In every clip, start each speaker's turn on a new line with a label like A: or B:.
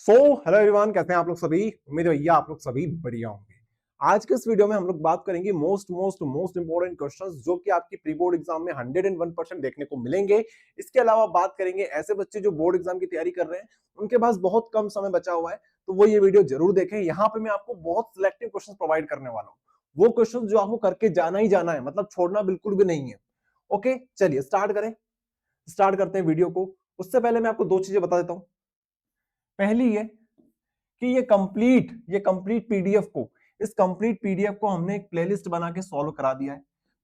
A: Hello everyone, कैसे हैं आप लोग सभी। उम्मीद है भैया आप लोग सभी बढ़िया होंगे। आज के इस वीडियो में हम लोग बात करेंगे मोस्ट इंपोर्टेंट क्वेश्चंस जो कि आपकी प्री बोर्ड एग्जाम में 101% देखने को मिलेंगे। इसके अलावा बात करेंगे ऐसे बच्चे जो बोर्ड एग्जाम की तैयारी कर रहे हैं, उनके पास बहुत कम समय बचा हुआ है, तो वो ये वीडियो जरूर देखें। यहाँ पे मैं आपको बहुत सिलेक्टिव क्वेश्चन प्रोवाइड करने वाला हूँ, वो क्वेश्चन जो आपको करके जाना ही जाना है, मतलब छोड़ना बिल्कुल भी नहीं है। ओके, चलिए स्टार्ट करते हैं वीडियो को। उससे पहले मैं आपको दो चीजें बता देता हूँ। पहली ये कि ये कंप्लीट पीडीएफ को इस कंप्लीट पीडीएफ को हमने एक प्लेलिस्ट बना के सॉल्व करा दिया है।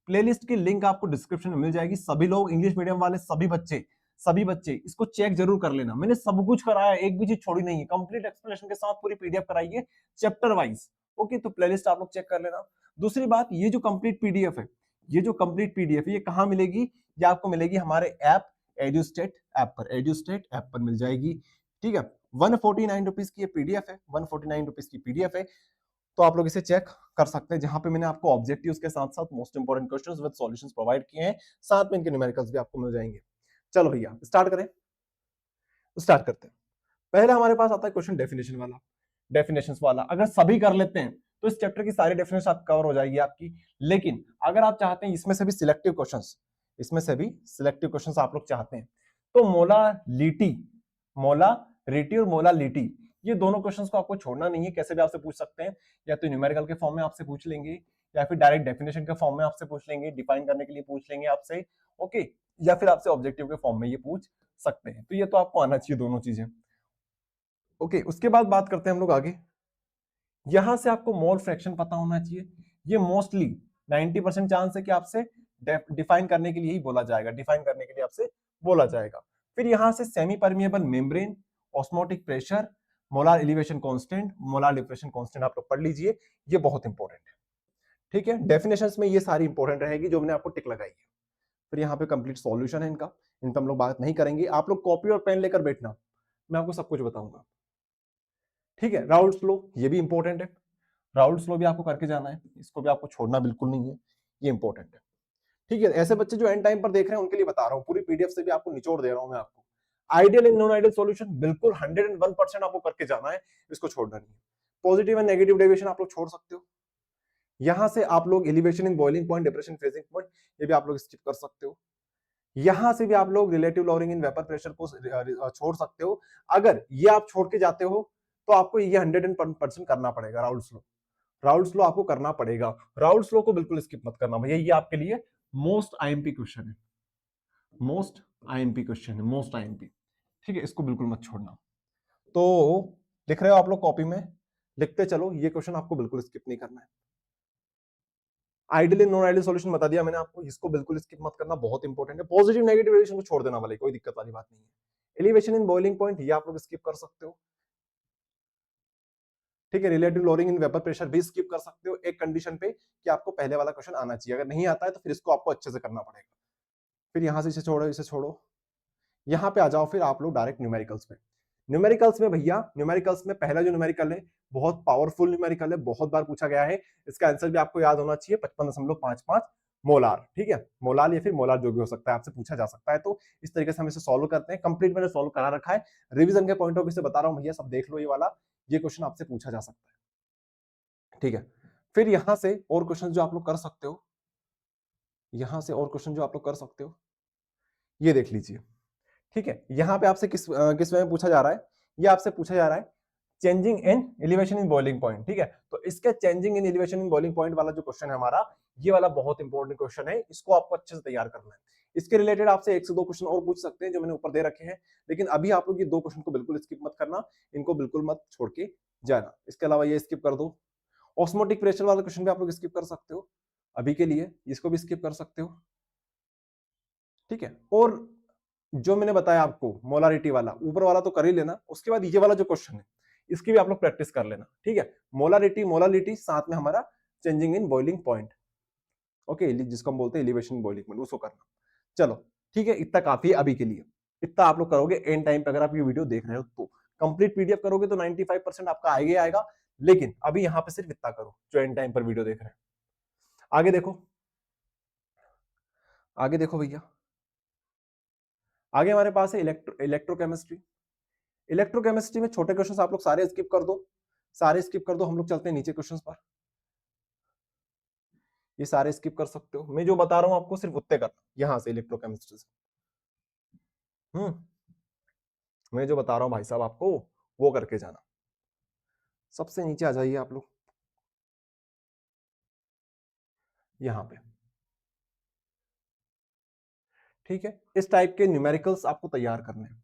A: प्लेलिस्ट की लिंक आपको डिस्क्रिप्शन में मिल जाएगी। सभी लोग इंग्लिश मीडियम वाले सभी बच्चे इसको चेक जरूर कर लेना। मैंने सब कुछ कराया, एक भी चीज छोड़ी नहीं है। कंप्लीट एक्सप्लेनेशन के साथ पूरी पीडीएफ कराई है, चैप्टर वाइज। ओके, तो प्लेलिस्ट आप लोग चेक कर लेना। दूसरी बात, ये जो कंप्लीट पीडीएफ है, ये कहां मिलेगी? ये आपको मिलेगी हमारे ऐप एजुस्टेट ऐप पर मिल जाएगी। ठीक है, 149 रुपीज की ये पीडीएफ है, 149 रुपीज की पीडीएफ है। तो आप लोग इसे चेक कर सकते हैं, जहां पे मैंने आपको ऑब्जेक्टिव्स के साथ साथ most important questions with solutions provide किए हैं, साथ में इनके न्यूमेरिकल्स भी आपको मिल जाएंगे। चलो भैया स्टार्ट करते हैं। पहले हमारे पास आता है क्वेश्चन डेफिनेशंस वाला। अगर सभी कर लेते हैं तो इस चैप्टर की सारी डेफिनेशन आप कवर हो जाएगी आपकी। लेकिन अगर आप चाहते हैं इसमें से भी सिलेक्टिव क्वेश्चंस आप लोग चाहते हैं, तो मोलारिटी और मोलालिटी, ये दोनों क्वेश्चंस को आपको छोड़ना नहीं है। कैसे भी आपसे पूछ सकते हैं, या तो न्यूमेरिकल के फॉर्म में आपसे पूछ लेंगे, या फिर डायरेक्ट डेफिनेशन के फॉर्म में आपसे पूछ लेंगे, डिफाइन करने के लिए पूछ लेंगे आपसे। ओके, या फिर आपसे ऑब्जेक्टिव के फॉर्म में ये पूछ सकते हैं। तो ये तो आपको आना चाहिए दोनों चीजें। ओके, उसके बाद बात करते हैं हम लोग आगे। यहां से आपको मोल फ्रैक्शन पता होना चाहिए। ये मोस्टली 90% चांस है कि आपसे डिफाइन करने के लिए ही बोला जाएगा, डिफाइन करने के लिए आपसे बोला जाएगा। फिर यहां से semi permeable membrane, osmotic pressure, molar elevation constant, molar depression constant आप लोग पढ़ लीजिए, ये बहुत इंपॉर्टेंट है। ठीक है, डेफिनेशंस में ये सारी इंपॉर्टेंट रहेगी जो मैंने आपको टिक लगाई है। फिर यहाँ पे कंप्लीट सॉल्यूशन है इनका, इन पर हम लोग बात नहीं करेंगे। आप लोग कॉपी और पेन लेकर बैठना, मैं आपको सब कुछ बताऊंगा। ठीक है, राउल्ट्स लॉ, ये भी इंपॉर्टेंट है। राउल्ट्स लॉ भी आपको करके जाना है, इसको भी आपको छोड़ना बिल्कुल नहीं है, ये इंपॉर्टेंट है। ठीक है, ऐसे बच्चे जो एंड टाइम पर देख रहे हैं उनके लिए बता रहा हूं, पूरी पीडीएफ से भी आपको निचोड़ दे रहा हूं मैं आपको। Ideal and non ideal solution बिल्कुल 101% आपको करके जाना है, इसको छोड़ना नहीं है। पॉजिटिव एंड नेगेटिव डेविएशन आप लोग छोड़ सकते हो। यहां से आप लोग elevation in boiling point, depression freezing point, ये भी आप लोग स्किप कर सकते हो। यहां से भी आप लोग relative lowering in vapour pressure को छोड़ सकते हो। अगर ये आप छोड़ के जाते हो तो आपको ये 100% करना पड़ेगा। राउल्ट्स लॉ आपको करना पड़ेगा। राउल्ट्स लॉ को बिल्कुल स्किप मत करना भैया, ये आपके लिए मोस्ट आईएमपी क्वेश्चन है, मोस्ट आईएमपी। ठीक है, इसको बिल्कुल मत छोड़ना। तो लिख रहे हो आप लोग कॉपी में, लिखते चलो, ये क्वेश्चन आपको बिल्कुल स्किप नहीं करना है। आइडियल नॉन आइडियल सॉल्यूशन बता दिया मैंने आपको, इसको बिल्कुल स्किप मत करना, बहुत इंपॉर्टेंट है। पॉजिटिव नेगेटिव रिलेशन को छोड़ देना वाले, कोई दिक्कत वाली बात नहीं है। एलिवेशन इन बॉइलिंग पॉइंट, ये आप लोग स्किप कर सकते हो। ठीक है, relative lowering in vapour pressure भी स्किप कर सकते हो, एक कंडीशन पे कि आपको पहले वाला क्वेश्चन आना चाहिए। अगर नहीं आता है तो फिर इसको आपको अच्छे से करना पड़ेगा। फिर यहां से इसे छोड़ो, यहां पे आ जाओ। फिर आप लोग डायरेक्ट न्यूमेरिकल्स में। न्यूमेरिकल्स में पहला जो न्यूमेरिकल है, बहुत पावरफुल न्यूमेरिकल है, बहुत बार पूछा गया है। इसका आंसर भी आपको याद होना चाहिए, 55.55 मोलार। ठीक है, मोलार या फिर मोलार जो भी हो सकता है, आपसे पूछा जा सकता है। तो इस तरीके से हम इसे सॉल्व करते हैं। कंप्लीट मैंने सॉल्व करा रखा है, रिवीजन के पॉइंट ऑफ व्यू से बता रहा हूं भैया, सब देख लो। ये वाला ये क्वेश्चन आपसे पूछा जा सकता है। ठीक है, फिर यहां से और क्वेश्चन जो आप लोग कर सकते हो, ये देख लीजिए। ठीक है, यहां पे आपसे किस वे में पूछा जा रहा है? ये आपसे पूछा जा रहा है changing in elevation in boiling point. ठीक है, तो इसके changing in elevation in boiling point वाला जो क्वेश्चन है हमारा, ये वाला बहुत इंपॉर्टेंट क्वेश्चन है, इसको आपको अच्छे से तैयार करना है। इसके रिलेटेड आपसे एक से दो क्वेश्चन और पूछ सकते हैं जो मैंने ऊपर दे रखे हैं, लेकिन अभी आप लोग ये दो क्वेश्चन को बिल्कुल स्किप मत करना, इनको बिल्कुल मत छोड़ के जाना। इसके अलावा ये स्किप कर दो। ऑस्मोटिक प्रेशर वाला क्वेश्चन भी आप लोग स्किप कर सकते हो अभी के लिए, इसको भी स्किप कर सकते हो। ठीक है, और जो मैंने बताया आपको मोलारिटी वाला, ऊपर वाला तो कर ही लेना। उसके बाद ये वाला जो क्वेश्चन है, इसकी भी आप लोग प्रैक्टिस कर लेना। ठीक है, मोलालिटी साथ में हमारा changing in boiling point. Okay, जिसको हम बोलते हैं एलिवेशन बॉइलिंग पॉइंट, उसको करना। चलो ठीक है, इतना काफी है अभी के लिए। इतना आप लोग करोगे एंड टाइम पे, अगर आप ये वीडियो देख रहे हो तो। कंप्लीट पीडीएफ करोगे तो 95% आपका आएगा ही आएगा, लेकिन अभी यहां पे सिर्फ इतना करो जो एंड टाइम पर वीडियो देख रहे हैं। आगे देखो, भैया, आगे हमारे पास है इलेक्ट्रोकेमिस्ट्री। इलेक्ट्रोकेमिस्ट्री में छोटे क्वेश्चंस आप लोग सारे स्किप कर दो, सारे स्किप कर दो, हम लोग चलते हैं नीचे क्वेश्चंस पर। ये सारे स्किप कर सकते हो, मैं जो बता रहा हूं आपको सिर्फ उत्ते करना यहां से इलेक्ट्रोकेमिस्ट्री से। मैं जो बता रहा हूं भाई साहब आपको वो करके जाना। सबसे नीचे आ जाइए आप लोग, यहां पे। ठीक है, इस टाइप के न्यूमेरिकल्स आपको तैयार करने हैं,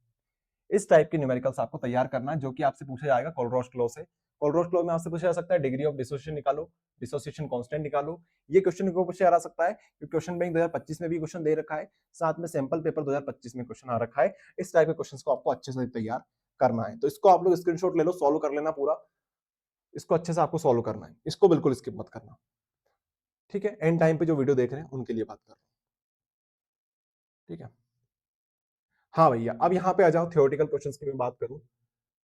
A: इस टाइप के न्यूमेरिकल्स आपको तैयार करना है, जो कि आपसे पूछा जाएगा कोलरोच लॉ से। कोलरोच लॉ में आपसे पूछा जा सकता है डिग्री ऑफ डिसोसिएशन निकालो, डिसोसिएशन कांस्टेंट निकालो। ये क्वेश्चन को पूछा जा सकता है क्योंकि क्वेश्चन बैंक 2025 में भी क्वेश्चन दे रखा है, साथ में सैंपल पेपर 2025 में क्वेश्चन आ रखा है। इस टाइप के क्वेश्चंस को आपको अच्छे से तैयार करना है, तो इसको आप लोग स्क्रीनशॉट ले लो, सॉल्व कर लेना पूरा, इसको अच्छे से आपको सॉल्व करना है, इसको बिल्कुल स्किप मत करना। ठीक है, एंड टाइम पे जो वीडियो देख रहे हैं उनके लिए बात कर रहा हूं। ठीक है, हाँ भैया, अब यहाँ पे आ जाओ, थियोरेटिकल क्वेश्चंस की मैं बात करूं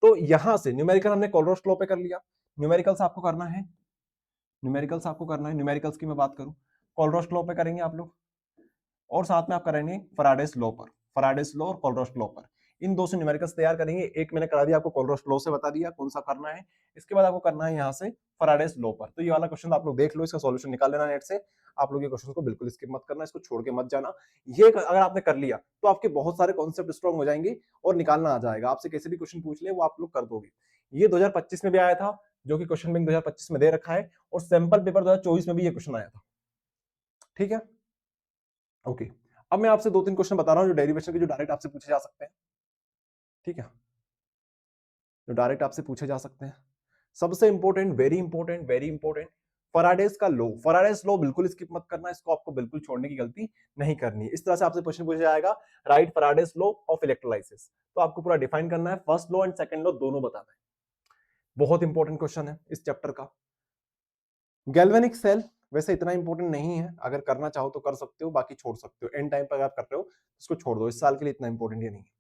A: तो यहां से न्यूमेरिकल हमने कोलरोच लॉ पे कर लिया, न्यूमेरिकल्स आपको करना है, न्यूमेरिकल्स आपको करना है, न्यूमेरिकल्स की मैं बात करूं कोलरोच लॉ पे करेंगे आप लोग, और साथ में आप करेंगे फराडेस लॉ पर, फराडेस लॉ और कोलरोच लॉ पर, इन दो से न्यूमेरिकल्स तैयार करेंगे। एक मैंने करा दिया आपको कोलरोच लॉ से, बता दिया कौन सा करना है, इसके बाद आपको करना है यहाँ से फराडेस लॉ पर। तो ये वाला क्वेश्चन आप लोग देख लो, इसका सॉल्यूशन निकाल लेना नेट से। आप लोग ये क्वेश्चन को बिल्कुल स्किप मत करना, इसको छोड़ के मत जाना। ये अगर आपने कर लिया तो आपके बहुत सारे कॉन्सेप्ट स्ट्रॉन्ग हो जाएंगे और निकालना आ जाएगा, आपसे कैसे भी क्वेश्चन पूछ ले वो आप लोग कर दोगे। ये 2025 में भी आया था, जो कि क्वेश्चन बैंक 2025 में दे रखा है, और सैंपल पेपर 2024 में भी ये क्वेश्चन आया था। ठीक है, ओके। अब मैं आपसे दो तीन क्वेश्चन बता रहा हूं जो डेरिवेशन के, जो डायरेक्ट आपसे पूछे जा सकते हैं। ठीक है, जो डायरेक्ट आपसे पूछे जा सकते हैं। सबसे important, very important, very important, Faraday's का लॉ, फराडेस लॉ बिल्कुल स्किप मत करना, इसको आपको बिल्कुल छोड़ने की गलती नहीं करनी है। इस तरह से आपसे क्वेश्चन पूछा जाएगा, राइट फराडेस लॉ ऑफ इलेक्ट्रोलाइसिस, तो आपको पूरा डिफाइन करना है, first law and second law दोनों बताना है। बहुत इंपॉर्टेंट क्वेश्चन है इस चैप्टर का। गैल्वेनिक सेल वैसे इतना इंपॉर्टेंट नहीं है, अगर करना चाहो तो कर सकते हो, बाकी छोड़ सकते हो, एंड टाइम पर अगर आप कर रहे हो इसको छोड़ दो, इस साल के लिए इतना इंपॉर्टेंट ये नहीं है।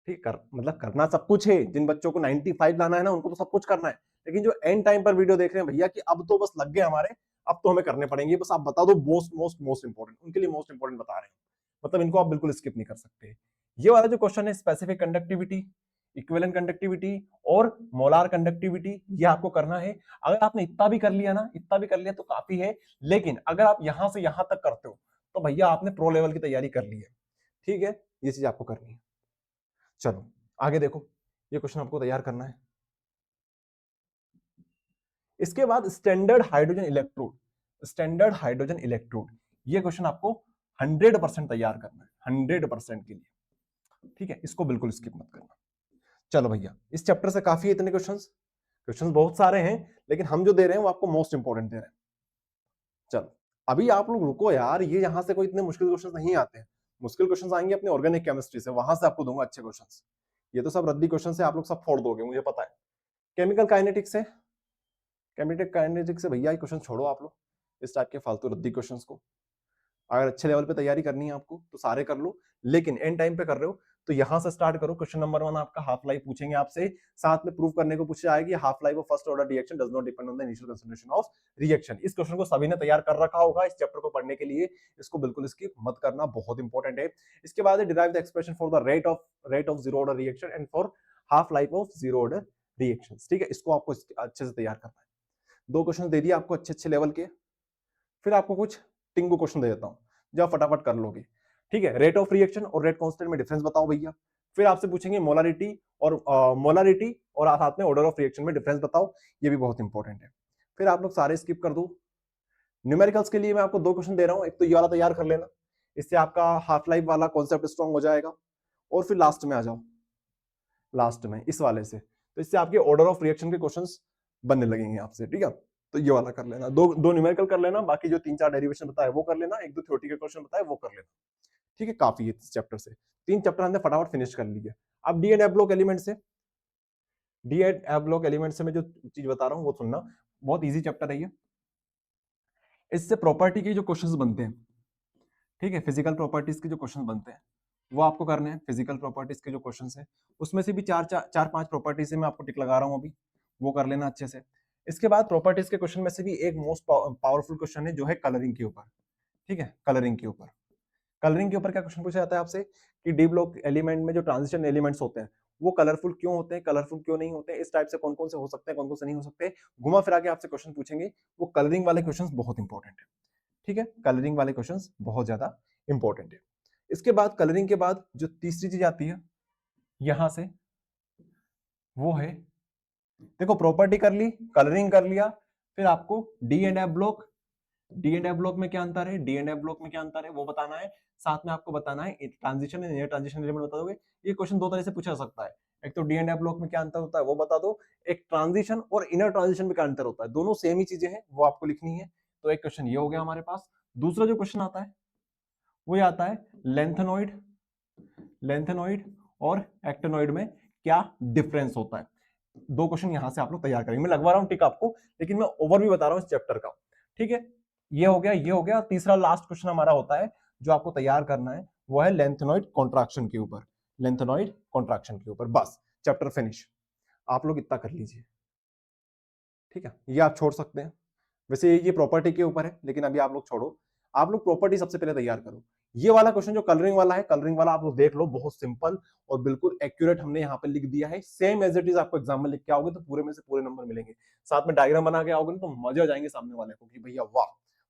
A: ठीक, कर मतलब करना सब कुछ है, जिन बच्चों को 95 लाना है ना उनको तो सब कुछ करना है, लेकिन जो एंड टाइम पर वीडियो देख रहे हैं भैया कि अब तो बस लग गए हमारे, अब तो हमें करने पड़ेंगे, बस आप बता दो मोस्ट मोस्ट मोस्ट इंपॉर्टेंट, उनके लिए मोस्ट इंपॉर्टेंट बता रहे हैं, मतलब इनको आप बिल्कुल स्किप नहीं कर सकते। ये वाला जो क्वेश्चन है, स्पेसिफिक कंडक्टिविटी, इक्विवेलेंट कंडक्टिविटी और मोलार कंडक्टिविटी, ये आपको करना है। अगर आपने इतना भी कर लिया ना, इतना भी कर लिया तो काफी है, लेकिन अगर आप यहां से यहां तक करते हो तो भैया आपने प्रो लेवल की तैयारी कर ली है। ठीक है, ये चीज आपको करनी है। चलो आगे देखो, ये क्वेश्चन आपको तैयार करना है। इसके बाद standard hydrogen electrode, standard hydrogen electrode, ये क्वेश्चन आपको 100% तैयार करना है, 100% के लिए। ठीक है, इसको बिल्कुल स्किप मत करना। चलो भैया, इस चैप्टर से काफी है, इतने क्वेश्चंस, क्वेश्चंस बहुत सारे हैं, लेकिन हम जो दे रहे हैं वो आपको मोस्ट इंपॉर्टेंट दे रहे हैं। चलो अभी आप लोग रुको यार, ये यहां से कोई इतने मुश्किल क्वेश्चंस नहीं आते हैं, मुश्किल क्वेश्चंस आएंगे अपने ऑर्गेनिक केमिस्ट्री से, वहां से आपको दूंगा अच्छे क्वेश्चंस। ये तो सब रद्दी क्वेश्चन है, आप लोग सब फोड़ दोगे मुझे पता है। केमिकल काइनेटिक्स से, केमिकल काइनेटिक्स से भैया ये क्वेश्चन छोड़ो आप लोग, इस टाइप के फालतू रद्दी क्वेश्चंस को। अगर अच्छे लेवल पे तैयारी करनी है आपको तो सारे कर लो, लेकिन एंड टाइम पे कर रहे हो तो यहां से स्टार्ट करो। क्वेश्चन नंबर 1 आपका हाफ लाइफ पूछेंगे आपसे, साथ में प्रूव करने को पूछा जाएगी half life of first order reaction does not depend on the initial concentration of reaction. इस क्वेश्चन को सभी ने तैयार कर रखा होगा इस चैप्टर को पढ़ने के लिए, इसको बिल्कुल स्किप मत करना, बहुत इंपॉर्टेंट है। इसके बाद derive the expression for the rate of zero order reaction and for half life of zero order reactions. ठीक है, इसको आपको अच्छे से तैयार करना है। दो क्वेश्चन दे दिए आपको अच्छे अच्छे लेवल के, फिर आपको कुछ टिंगू क्वेश्चन दे देता हूं जो आप फटाफट कर लोगे। ठीक है, रेट ऑफ रिएक्शन और रेट कांस्टेंट में डिफरेंस बताओ भैया। फिर आपसे पूछेंगे मोलारिटी और साथ में ऑर्डर ऑफ रिएक्शन में डिफरेंस बताओ, ये भी बहुत इंपॉर्टेंट है। फिर आप लोग सारे स्किप कर दो। न्यूमेरिकल्स के लिए मैं आपको दो क्वेश्चन दे रहा हूं, एक तो ये वाला तैयार कर लेना, इससे आपका हाफ लाइफ वाला कॉन्सेप्ट स्ट्रॉन्ग हो जाएगा, और फिर लास्ट में आ जाओ, लास्ट में इस वाले से, तो इससे आपके ऑर्डर ऑफ रिएक्शन के क्वेश्चंस बनने लगेंगे आपसे। ठीक है, तो ये वाला कर लेना, दो दो न्यूमेरिकल कर लेना, बाकी जो 3-4 डेरिवेशन बताए वो कर लेना, एक दो थ्योरेटिकल क्वेश्चन बताए वो कर लेना। ठीक है, काफी है इस चैप्टर से, 3 चैप्टर हमने फटाफट फिनिश कर लिए। अब D and F block element से, D and F block element से मैं जो चीज बता रहा हूँ वो सुनना, बहुत ईजी चैप्टर है ये। इससे प्रॉपर्टी के जो क्वेश्चंस बनते हैं, ठीक है, फिजिकल प्रॉपर्टीज के जो क्वेश्चन बनते हैं वो आपको करने हैं। फिजिकल प्रॉपर्टीज के जो क्वेश्चन है उसमें से भी चार पांच प्रॉपर्टी से मैं आपको टिक लगा रहा हूं अभी, वो कर लेना अच्छे से। इसके बाद प्रॉपर्टीज के क्वेश्चन में से भी एक मोस्ट पावरफुल क्वेश्चन है जो है कलरिंग के ऊपर। ठीक है, कलरिंग के ऊपर क्या क्वेश्चन पूछा जाता है आपसे कि डी ब्लॉक एलिमेंट में जो ट्रांजिशन एलिमेंट्स होते हैं वो कलरफुल क्यों होते हैं, कलरफुल क्यों नहीं होते हैं, इस टाइप से कौन कौन से हो सकते हैं, कौन कौन से नहीं हो सकते, घुमा फिरा के आपसे क्वेश्चन पूछेंगे। वो कलरिंग वाले क्वेश्चन बहुत इंपॉर्टेंट है, ठीक है, कलरिंग वाले क्वेश्चन बहुत ज्यादा इंपॉर्टेंट है। इसके बाद कलरिंग के बाद जो तीसरी चीज आती है यहां से, वो है, देखो प्रॉपर्टी कर ली, कलरिंग कर लिया, फिर आपको D and F block, D and F block में क्या अंतर है, डी एंड एफ ब्लॉक में क्या अंतर है वो बताना है। साथ में आपको बताना है ट्रांजिशन एंड ट्रांजिशन एलिमेंट बता दोगे। ये क्वेश्चन दो तरह से पूछा जा सकता है, एक तो डी एंड एफ ब्लॉक में क्या अंतर होता है वो बता दो, एक ट्रांजिशन और इनर ट्रांजिशन में क्या अंतर होता है, दोनों सेम ही चीजें हैं, वो आपको लिखनी है। तो एक क्वेश्चन ये हो गया हमारे पास। दूसरा जो क्वेश्चन आता है वो ये आता है लेंथेनॉइड, लेंथेनॉइड और एक्टेनॉइड में क्या डिफरेंस होता है। दो क्वेश्चन यहां से आप लोग तैयार करेंगे, मैं लगवा रहा हूं टिक आपको, लेकिन मैं ओवरव्यू बता रहा हूं इस चैप्टर का, ठीक है। ये हो गया, ये हो गया। तीसरा लास्ट क्वेश्चन हमारा होता है जो आपको तैयार करना है, वो है लेंथेनॉइड कॉन्ट्रैक्शन के ऊपर, लेंथेनॉइड कॉन्ट्रैक्शन के ऊपर। बस चैप्टर फिनिश, आप लोग इतना कर लीजिए, ठीक है। ये आप छोड़ सकते हैं, वैसे ये प्रॉपर्टी के ऊपर है, लेकिन अभी आप लोग छोड़ो, आप लोग प्रॉपर्टी सबसे पहले तैयार करो। ये वाला क्वेश्चन जो कलरिंग वाला है, कलरिंग वाला आप लोग देख लो, बहुत सिंपल और बिल्कुल एक्यूरेट हमने यहाँ पे लिख दिया है, सेम एज इट इज। आपको एग्जाम में लिख के आओगे तो पूरे में से पूरे नंबर मिलेंगे, साथ में डायग्राम बना के आओगे तो मजे आ जाएंगे सामने वाले को कि भैया वाह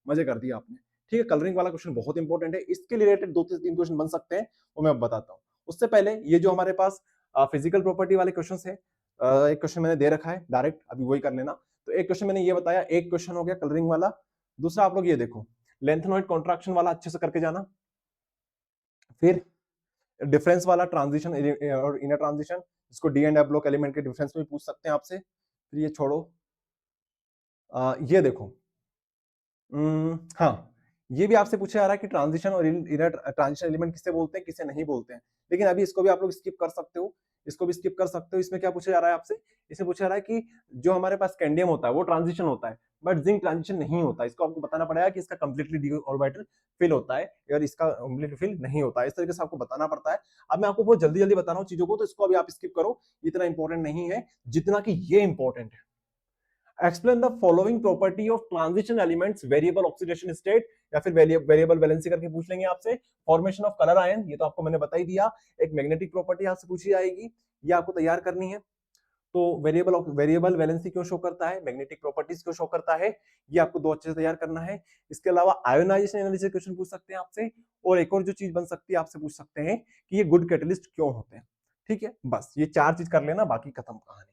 A: मजे कर दिया आपने, ठीक है। कलरिंग वाला क्वेश्चन बहुत इंपॉर्टेंट है, इसके रिलेटेड 2 से 3 क्वेश्चन बन सकते हैं, वो मैं अब बताता हूँ। उससे पहले ये जो हमारे पास फिजिकल प्रॉपर्टी वाले क्वेश्चन है, एक क्वेश्चन मैंने दे रखा है डायरेक्ट, अभी वही कर लेना। तो एक क्वेश्चन मैंने ये बताया, एक क्वेश्चन हो गया कलरिंग वाला। दूसरा आप लोग ये देखो, लेंथेनॉइड कॉन्ट्रैक्शन वाला अच्छे से करके जाना, फिर डिफरेंस वाला ट्रांजिशन और इनर ट्रांजिशन, इसको D and F block element के डिफरेंस में पूछ सकते हैं आपसे। फिर ये छोड़ो, ये देखो, हाँ, ये भी आपसे पूछा जा रहा है कि ट्रांजिशन और इनर ट्रांजिशन एलिमेंट किसे बोलते हैं, किसे नहीं बोलते हैं, लेकिन अभी इसको भी आप लोग स्किप कर सकते हो, इसको भी स्किप कर सकते हो। इसमें क्या पूछा जा रहा है आपसे, इसमें पूछा जा रहा है कि जो हमारे पास स्कैंडियम होता है वो ट्रांजिशन होता है, बट जिंक ट्रांजिशन नहीं होता। इसको आपको बताना पड़ेगा कि इसका कंप्लीटली डी ऑर्बिटल फिल होता है और इसका कंप्लीटली फिल नहीं होता है, इस तरीके से आपको बताना पड़ता है। अब मैं आपको बहुत जल्दी जल्दी बता रहा हूँ चीजों को, तो इसको अभी आप स्किप करो, इतना इंपॉर्टेंट नहीं है जितना कि ये इंपॉर्टेंट है। Explain the following property of transition elements, variable oxidation state, या फिर वेरिएबल वैलेंसी करके पूछ लेंगे आपसे। फॉर्मेशन ऑफ कलर आयन, ये तो आपको मैंने बता ही दिया। एक मैग्नेटिक प्रॉपर्टी आपसे पूछी जाएगी, ये आपको तैयार करनी है। तो वेरिएबल वैलेंसी क्यों शो करता है, मैग्नेटिक प्रॉपर्टीज क्यों शो करता है, ये आपको दो अच्छे से तैयार करना है। इसके अलावा आयोनाइजेशन एनालिसिस क्वेश्चन पूछ सकते हैं आपसे, और एक और जो चीज बन सकती है आपसे पूछ सकते हैं कि ये गुड कैटलिस्ट क्यों होते हैं, ठीक है। बस ये 4 चीज कर लेना, बाकी खत्म कहानी।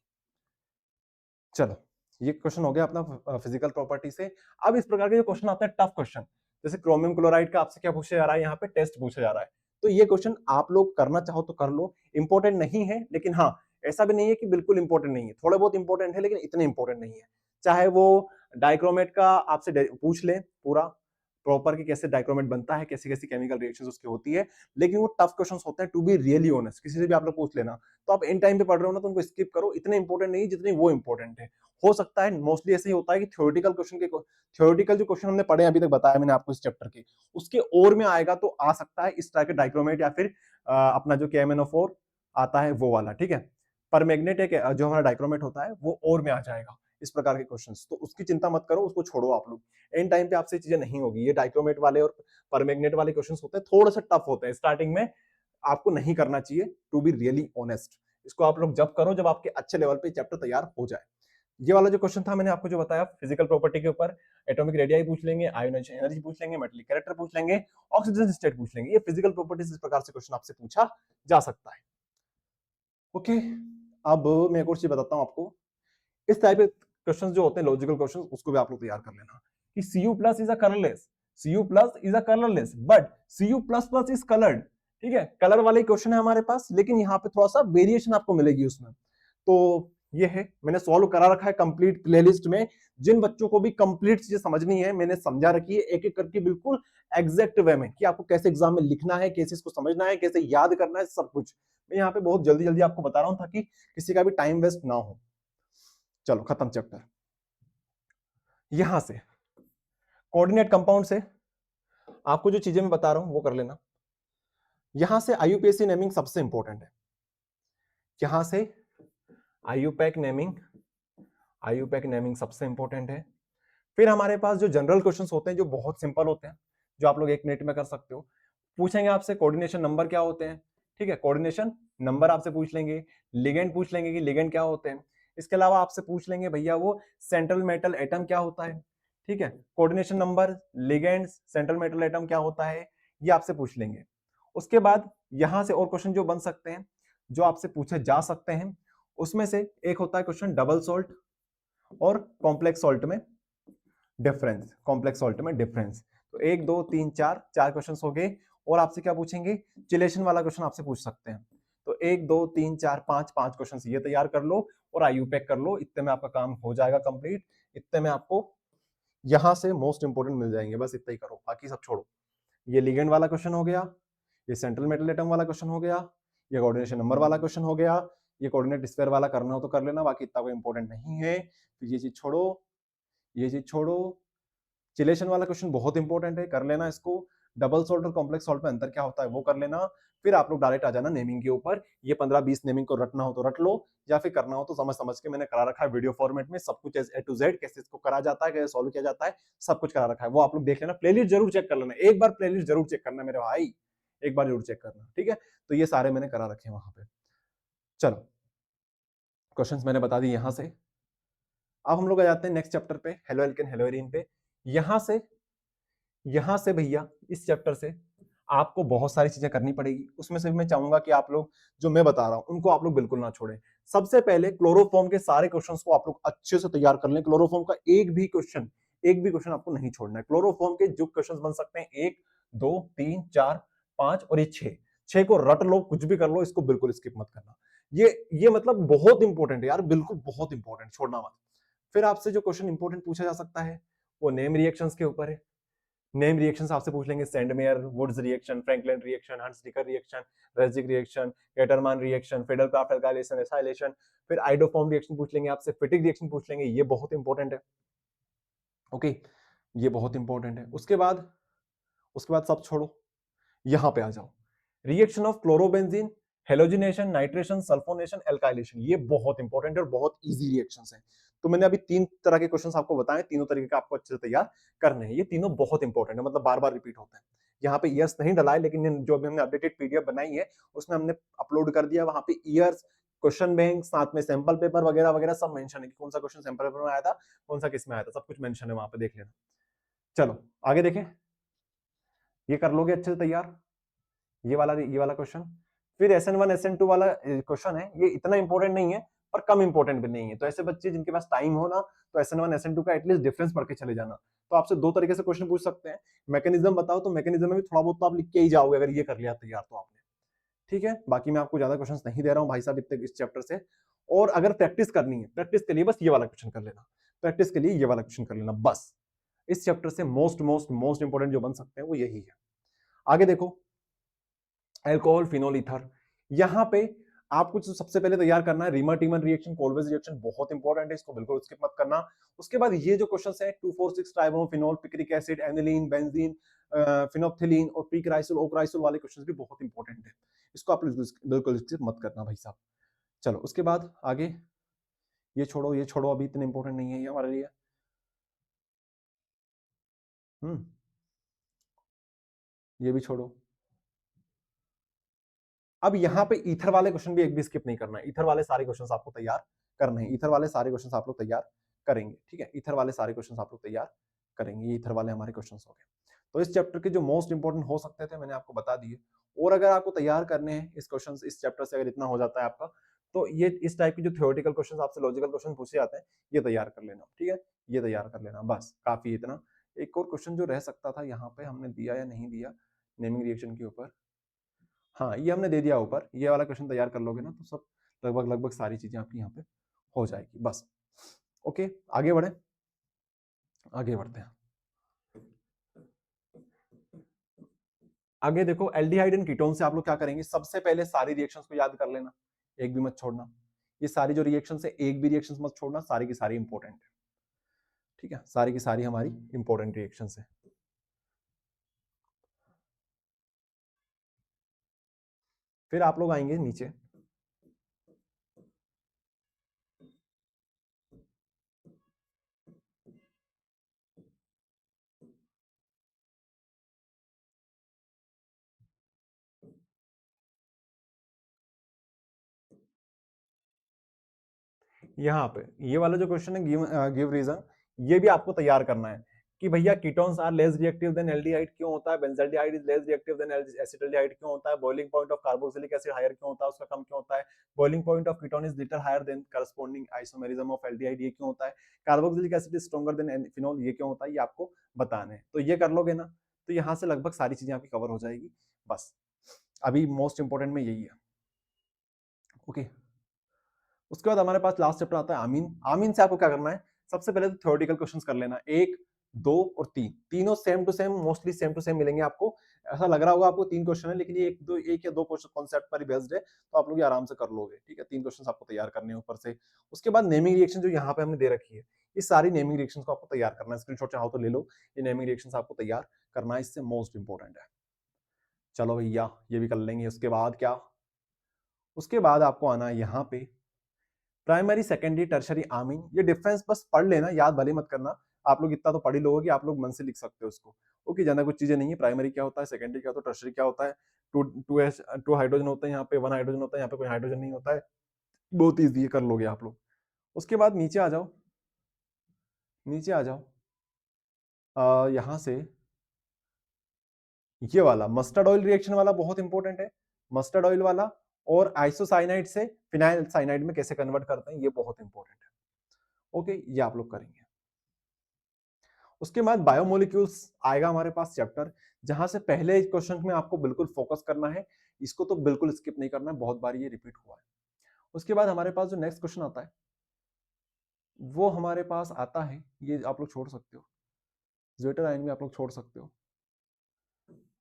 A: चलो, ये क्वेश्चन हो गया अपना फिजिकल प्रॉपर्टी से। अब इस प्रकार के जो क्वेश्चन आते हैं टफ क्वेश्चन, जैसे क्रोमियम क्लोराइड का आपसे क्या पूछा जा रहा है, यहाँ पे टेस्ट पूछा जा रहा है, तो ये क्वेश्चन आप लोग करना चाहो तो कर लो, इंपॉर्टेंट नहीं है, लेकिन हाँ ऐसा भी नहीं है कि बिल्कुल इंपॉर्टेंट नहीं है, थोड़े बहुत इंपॉर्टेंट है लेकिन इतने इंपॉर्टेंट नहीं है। चाहे वो डाइक्रोमेट का आपसे पूछ ले पूरा प्रॉपर कि कैसे डाइक्रोमेट बनता है, कैसी कैसी केमिकल रिएक्शंस उसकी होती है, लेकिन वो टफ क्वेश्चंस होते हैं, टू बी रियली ऑनेस्ट, किसी से भी आप लोग पूछ लेना। तो आप इन टाइम पे पढ़ रहे हो ना तो उनको स्किप करो, इतने इंपॉर्टेंट नहीं जितने वो इंपॉर्टेंट है। हो सकता है मोस्टली ऐसे ही होता है कि थ्योरेटिकल क्वेश्चन के थ्योरेटिकल जो क्वेश्चन हमने पढ़े अभी तक बताया मैंने आपको इस चैप्टर के, उसके और में आएगा तो आ सकता है इस तरह के डाइक्रोमेट, या फिर अपना जो KMnO4 आता है वो वाला, ठीक है। पर मैग्नेट एक जो हमारा डाइक्रोमेट होता है वो और में आ जाएगा इस प्रकार के क्वेश्चंस, तो उसकी चिंता मत करो, उसको छोड़ो आप लोग। एंड टाइम पे आपसे चीजें नहीं होगी, ये डाइक्रोमेट वाले और परमैग्नेट वाले क्वेश्चंस होते हैं, थोड़ा सा टफ होते हैं स्टार्टिंग में, आपको नहीं करना चाहिए, टू बी रियली ऑनेस्ट। इसको आप लोग जब करो जब आपके अच्छे लेवल पे चैप्टर तैयार हो जाए। ये वाला जो क्वेश्चन था मैंने आपको जो बताया फिजिकल प्रॉपर्टी के ऊपर, एटॉमिक रेडियाई पूछ लेंगे, आयोनाइजेशन एनर्जी पूछ लेंगे, मेटेलिक कैरेक्टर पूछ लेंगे, ऑक्सीजन स्टेट पूछ लेंगे, ये फिजिकल प्रॉपर्टीज इस प्रकार से क्वेश्चन आपसे पूछा जा सकता है। ओके, अब मैं एक और चीज बताता हूं आपको, इस टाइप के क्वेश्चंस जो होते हैं लॉजिकल क्वेश्चंस, उसको भी आप लोग तैयार कर लेना कि Cu plus is a colourless, Cu plus is a colourless but Cu plus plus is coloured, ठीक है। कलर वाले क्वेश्चन है हमारे पास, लेकिन यहाँ पे थोड़ा सा वेरिएशन आपको मिलेगी उसमें। तो ये है, मैंने सॉल्व करा रखा है कंप्लीट प्लेलिस्ट में, जिन बच्चों को भी कंप्लीट चीजें समझनी है मैंने समझा रखी है एक एक करके बिल्कुल एग्जैक्ट वे में, कि आपको कैसे एग्जाम में लिखना है, कैसे इसको समझना है, कैसे याद करना है, सब कुछ मैं यहाँ पे बहुत जल्दी जल्दी आपको बता रहा हूँ ताकि किसी का भी टाइम वेस्ट ना हो। चलो खत्म चैप्टर। यहां से कोऑर्डिनेट कंपाउंड से आपको जो चीजें मैं बता रहा हूं वो कर लेना। यहां से IUPAC नेमिंग सबसे इंपॉर्टेंट है, यहां से IUPAC नेमिंग, IUPAC नेमिंग सबसे इंपॉर्टेंट है। फिर हमारे पास जो जनरल क्वेश्चंस होते हैं जो बहुत सिंपल होते हैं, जो आप लोग 1 मिनट में कर सकते हो, पूछेंगे आपसे कोऑर्डिनेशन नंबर क्या होते हैं, ठीक है, कोऑर्डिनेशन नंबर आपसे पूछ लेंगे, लिगेंड पूछ लेंगे कि लिगेंड क्या होते हैं, इसके अलावा आपसे पूछ लेंगे भैया वो सेंट्रल मेटल एटम क्या होता है, ठीक है, coordination number, ligands, central metal atom क्या होता है, ये आपसे पूछ लेंगे। उसके बाद यहां से और क्वेश्चन जो बन सकते हैं, जो आपसे पूछे जा सकते हैं, उसमें से एक होता है क्वेश्चन डबल सॉल्ट और कॉम्प्लेक्स सॉल्ट में डिफरेंस, कॉम्प्लेक्स सॉल्ट में डिफरेंस। तो एक दो तीन चार, चार क्वेश्चन हो गए। और आपसे क्या पूछेंगे, चिलेशन वाला क्वेश्चन आपसे पूछ सकते हैं। तो एक दो तीन चार पांच, पांच क्वेश्चन ये तैयार कर लो और आईयू पैक कर लो, इतने में आपका काम हो जाएगा कंप्लीट। इतने में आपको यहां से मोस्ट इंपोर्टेंट मिल जाएंगे, बस इतना ही करो, बाकी सब छोड़ो। ये लिगेंड वाला क्वेश्चन हो गया, ये सेंट्रल मेटल एटम वाला क्वेश्चन हो गया, ये कोऑर्डिनेशन नंबर वाला क्वेश्चन हो गया, ये कोऑर्डिनेट स्फीयर वाला करना हो तो कर लेना, बाकी इतना कोई इंपॉर्टेंट नहीं है। तो ये चीज छोड़ो, ये चीज छोड़ो। चिलेशन वाला क्वेश्चन बहुत इंपॉर्टेंट है, कर लेना इसको। डबल सॉल्ट और कॉम्प्लेक्स सॉल्ट में अंतर क्या होता है वो कर लेना। फिर आप लोग डायरेक्ट आ जाना नेमिंग के ऊपर। ये 15-20 नेमिंग को रटना हो तो रट लो, या फिर करना हो तो समझ समझ के मैंने करा रखा है वीडियो फॉर्मेट में, सब कुछ ए टू जेड, कैसे इसको करा जाता है, कैसे सॉल्व किया जाता है, सब कुछ करा रखा है। वो आप लोग देख लेना, प्लेलिस्ट जरूर चेक कर लेना, एक बार प्लेलिस्ट जरूर चेक करना मेरे भाई, एक बार जरूर चेक करना, ठीक है। तो ये सारे मैंने करा रखे हैं वहां पे। चलो, क्वेश्चंस मैंने बता दी यहां से। अब हम लोग आ जाते हैं नेक्स्ट चैप्टर पे, हेलो एल्केन हेलो एरीन पे। यहां से भैया इस चैप्टर से आपको बहुत सारी चीजें करनी पड़ेगी, उसमें से भी मैं चाहूंगा कि आप लोग जो मैं बता रहा हूं उनको आप लोग बिल्कुल ना छोड़ें। सबसे पहले क्लोरोफॉर्म के सारे क्वेश्चंस को आप लोग अच्छे से तैयार कर लें। क्लोरोफॉर्म का एक भी क्वेश्चन आपको नहीं छोड़ना है। क्लोरोफॉर्म के जो क्वेश्चंस बन सकते हैं, एक दो तीन चार पांच और ये छह, छह को रट लो, कुछ भी कर लो, इसको बिल्कुल स्किप मत करना। ये मतलब बहुत इंपॉर्टेंट है यार, बिल्कुल बहुत इंपॉर्टेंट, छोड़ना मत। फिर आपसे जो क्वेश्चन इंपॉर्टेंट पूछा जा सकता है वो नेम रिएक्शंस के ऊपर है। नेम रिएक्शंस आपसे पूछ लेंगे, Sandmeyer Wurtz reaction, Frankland reaction, Hunsdiecker reaction, रेजिक reaction, Gattermann reaction, Friedel Crafts alkylation, acylation. फिर आइडोफॉर्म रिएक्शन पूछ लेंगे आपसे, फिटिक रिएक्शन पूछ लेंगे, ये बहुत इंपॉर्टेंट है। ओके, ये बहुत इंपॉर्टेंट है। उसके बाद सब छोड़ो, यहां पे आ जाओ। Reaction of chlorobenzene, halogenation, nitration, sulphonation, alkylation, ये बहुत इंपॉर्टेंट है और बहुत इजी रिएक्शंस हैं। तो मैंने अभी तीन तरह के क्वेश्चंस आपको बताए, तीनों तरीके का आपको अच्छे से तैयार करने हैं। ये तीनों बहुत इंपॉर्टेंट है, मतलब बार बार रिपीट होते हैं। यहाँ पे ईयर्स नहीं डला है, लेकिन जो भी हमने अपडेटेड पीडीएफ बनाई है उसमें हमने अपलोड कर दिया, वहां पे ईयर्स, क्वेश्चन बैंक, साथ में सैंपल पेपर वगैरह वगैरह सब मेंशन है कि कौन सा क्वेश्चन सैंपल पेपर में आया था, कौन सा किस में आया था, सब कुछ मेंशन है वहां पे, देख लेना। चलो आगे देखें, ये कर लोगे अच्छे से तैयार, ये वाला क्वेश्चन। फिर SN1 SN2 वाला क्वेश्चन है, ये इतना इंपॉर्टेंट नहीं है पर कम इंपॉर्टेंट भी नहीं है। तो ऐसे बच्चे जिनके पास टाइम हो ना, तो SN1 SN2 का एटलीस्ट डिफरेंस पढ़ के चले जाना। तो आपसे दो तरीके से क्वेश्चन पूछ सकते हैं, मैकेनिज्म बताओ, तो मैकेनिज्म में भी थोड़ा बहुत तो आप लिख के ही जाओगे अगर ये कर लिया तैयार तो आपने, ठीक है। बाकी मैं आपको ज्यादा क्वेश्चन नहीं दे रहा हूँ भाई साहब इतने इस चैप्टर से। और अगर प्रैक्टिस करनी है, प्रैक्टिस के लिए बस ये वाला क्वेश्चन कर लेना, प्रैक्टिस के लिए ये वाला क्वेश्चन कर लेना बस। इस चैप्टर से मोस्ट मोस्ट मोस्ट इंपोर्टेंट जो बन सकते हैं वो यही है। आगे देखो, अल्कोहल फिनोल ईथर, यहां पे आपको सबसे पहले तैयार करना है reamer teamer reaction, Kolbe's reaction, बहुत इंपॉर्टेंट है, इसको बिल्कुल स्किप मत करना। उसके बाद ये जो क्वेश्चंस है 2,4,6 tribromophenol, picric acid, aniline, benzene, phenolphthalein और प्रीक्राइसोल ओक्राइसोल वाले क्वेश्चंस भी बहुत इंपॉर्टेंट है, इसको आप बिल्कुल स्किप मत करना भाई साहब। चलो उसके बाद आगे, ये छोड़ो, अभी इतने इंपॉर्टेंट नहीं है ये हमारे लिए। हम्म, ये भी छोड़ो। अब यहाँ पे ईथर वाले क्वेश्चन भी एक भी स्किप नहीं करना है, ईथर वाले सारे क्वेश्चन आपको तैयार करने हैं, ईथर वाले सारे क्वेश्चन आप लोग तैयार करेंगे, ठीक है। ईथर वाले सारे क्वेश्चन आप लोग तैयार करेंगे, ये ईथर वाले हमारे क्वेश्चन हो गए। तो इस चैप्टर के जो मोस्ट इंपॉर्टेंट हो सकते थे मैंने आपको बता दिए। और अगर आपको तैयार करने हैं इस क्वेश्चन, इस चैप्टर से अगर इतना हो जाता है आपका, तो ये इस टाइप की जो थ्योरेटिकल क्वेश्चन आपसे लॉजिकल क्वेश्चन पूछे जाते हैं, ये तैयार कर लेना, ठीक है, ये तैयार कर लेना, बस काफी इतना। एक और क्वेश्चन जो रह सकता था यहाँ पे, हमने दिया या नहीं दिया, नेमिंग रिएक्शन के ऊपर, हाँ ये हमने दे दिया ऊपर, ये वाला क्वेश्चन तैयार कर लोगे ना तो सब लगभग लगभग सारी चीजें आपकी यहाँ पे हो जाएगी बस। ओके, आगे बढ़े, आगे बढ़ते हैं। आगे देखो, एल्डिहाइड एंड कीटोन से आप लोग क्या करेंगे, सबसे पहले सारी रिएक्शंस को याद कर लेना, एक भी मत छोड़ना। ये सारी जो रिएक्शन है एक भी रिएक्शन मत छोड़ना, सारी की सारी इंपॉर्टेंट है, ठीक है, सारी की सारी हमारी इंपॉर्टेंट रिएक्शन है। फिर आप लोग आएंगे नीचे, यहाँ पे ये वाला जो क्वेश्चन है, गिव रीजन, ये भी आपको तैयार करना है कि भैया ketones are less reactive than aldehyde क्यों होता है, benzaldehyde is less reactive than acetaldehyde क्यों होता है, boiling point of carboxylic acid higher क्यों होता है, उसका कम क्यों होता है, boiling point of ketone is little higher than corresponding isomerism of aldehyde, ये क्यों होता है, carboxylic acid is stronger than phenol, ये क्यों होता है, ये आपको बताना है। तो ये कर लोगे ना, तो यहाँ से लगभग सारी चीजें आपकी कवर हो जाएगी। बस अभी मोस्ट इंपोर्टेंट में यही है। ओके, उसके बाद हमारे पास लास्ट चैप्टर आता है आमीन। आमीन से आपको क्या करना है, सबसे पहले तो थ्योरेटिकल क्वेश्चंस कर लेना, 1, 2 और 3, तीनों same to same, mostly same to same मिलेंगे आपको। ऐसा लग रहा होगा आपको 3 क्वेश्चन है, लेकिन ये एक या दो कॉन्सेप्ट पर ही बेस्ड है, तो आप लोग ये आराम से कर लोगे। ठीक है, 3 क्वेश्चंस आपको तैयार करने हैं ऊपर से। उसके बाद नेमिंग रिएक्शन जो यहाँ पे हमने दे रखी है, ये सारी नेमिंग रिएक्शंस को आपको तैयार करना है। स्क्रीनशॉट चाहो तो ले लो, ये नेमिंग रिएक्शंस आपको तैयार करना है, इससे मोस्ट इंपॉर्टेंट है। चलो भैया ये भी कर लेंगे। उसके बाद क्या, उसके बाद आपको आना है यहाँ पे प्राइमरी, सेकेंडरी, टर्शरी, आमीन। ये डिफरेंस बस पढ़ लेना, याद भले मत करना। आप लोग इतना तो पढ़ ही लोगे कि आप लोग मन से लिख सकते हो उसको। ओके, ज्यादा कुछ चीजें नहीं है। प्राइमरी क्या होता है, सेकेंडरी क्या होता है, टर्शरी क्या होता है, टू हाइड्रोजन होते हैं यहाँ पे, 1 हाइड्रोजन होता है यहाँ पे, कोई हाइड्रोजन नहीं होता है। बहुत ईजी कर लोगे आप लोग। उसके बाद नीचे आ जाओ, नीचे आ जाओ, यहाँ से ये वाला मस्टर्ड ऑयल रिएक्शन वाला बहुत इंपॉर्टेंट है। मस्टर्ड ऑयल वाला और आइसोसाइनाइड से फिनाइल साइनाइड में कैसे कन्वर्ट करते हैं, ये बहुत इंपॉर्टेंट है। ओके, ये आप लोग करेंगे। उसके बाद बायोमोलिक्यूल्स आएगा हमारे पास चैप्टर, जहां से पहले क्वेश्चन में आपको बिल्कुल फोकस करना है, इसको तो बिल्कुल स्किप नहीं करना है, बहुत बार ये रिपीट हुआ है। उसके बाद हमारे पास जो नेक्स्ट क्वेश्चन आता है वो हमारे पास आता है, ये आप लोग छोड़ सकते हो, ज्वेटर आयन में आप लोग छोड़ सकते हो,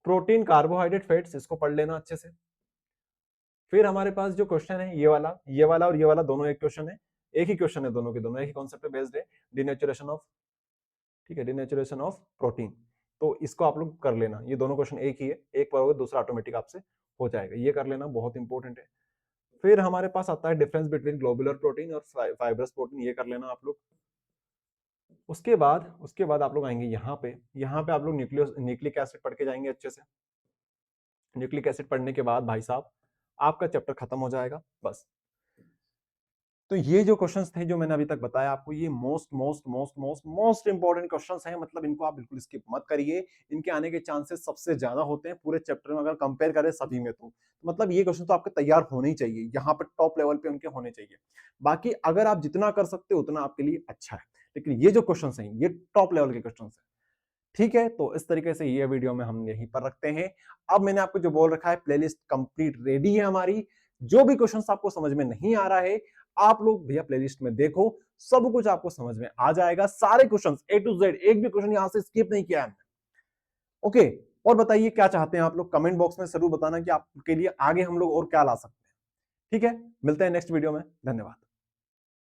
A: प्रोटीन, कार्बोहाइड्रेट, फैट्स, इसको पढ़ लेना अच्छे से। फिर हमारे पास जो क्वेश्चन है ये वाला और ये वाला दोनों एक क्वेश्चन है, एक ही क्वेश्चन है, दोनों के दोनों एक ही कॉन्सेप्ट पे बेस्ड है, डिनेचुरेशन ऑफ, ठीक है, डिनेचुरेशन ऑफ प्रोटीन। तो इसको आप लोग कर लेना, ये दोनों क्वेश्चन एक ही है, एक पढ़ोगे दूसरा ऑटोमेटिक आपसे हो जाएगा, ये कर लेना, बहुत इंपॉर्टेंट है। फिर हमारे पास आता है डिफरेंस बिटवीन ग्लोबुलर प्रोटीन और फाइब्रस प्रोटीन, ये कर लेना आप लोग। उसके बाद आप लोग आएंगे यहाँ पे आप लोग न्यूक्लिक एसिड पढ़ के जाएंगे अच्छे से। न्यूक्लिक एसिड पढ़ने के बाद भाई साहब आपका चैप्टर खत्म हो जाएगा बस। तो ये जो क्वेश्चंस थे जो मैंने अभी तक बताया आपको, ये मोस्ट इंपॉर्टेंट क्वेश्चंस हैं, मतलब इनको आप बिल्कुल स्किप मत करिए। इनके आने के चांसेस सबसे ज्यादा होते हैं पूरे चैप्टर में, अगर कंपेयर करें सभी में तो मतलब ये क्वेश्चन तो आपके तैयार होने ही चाहिए, यहाँ पर टॉप लेवल पे उनके होने चाहिए। बाकी अगर आप जितना कर सकते हो उतना आपके लिए अच्छा है, लेकिन ये जो क्वेश्चन है ये टॉप लेवल के क्वेश्चन है। ठीक है, तो इस तरीके से ये वीडियो में हम यहीं पर रखते हैं। अब मैंने आपको जो बोल रखा है, प्लेलिस्ट कंप्लीट रेडी है हमारी। जो भी क्वेश्चंस आपको समझ में नहीं आ रहा है, आप लोग भैया प्लेलिस्ट में देखो, सब कुछ आपको समझ में आ जाएगा। सारे क्वेश्चंस A to Z, एक भी क्वेश्चन यहां से स्किप नहीं किया है। ओके, और बताइए क्या चाहते हैं आप लोग, कमेंट बॉक्स में जरूर बताना कि आपके लिए आगे हम लोग और क्या ला सकते हैं। ठीक है, मिलते हैं नेक्स्ट वीडियो में, धन्यवाद।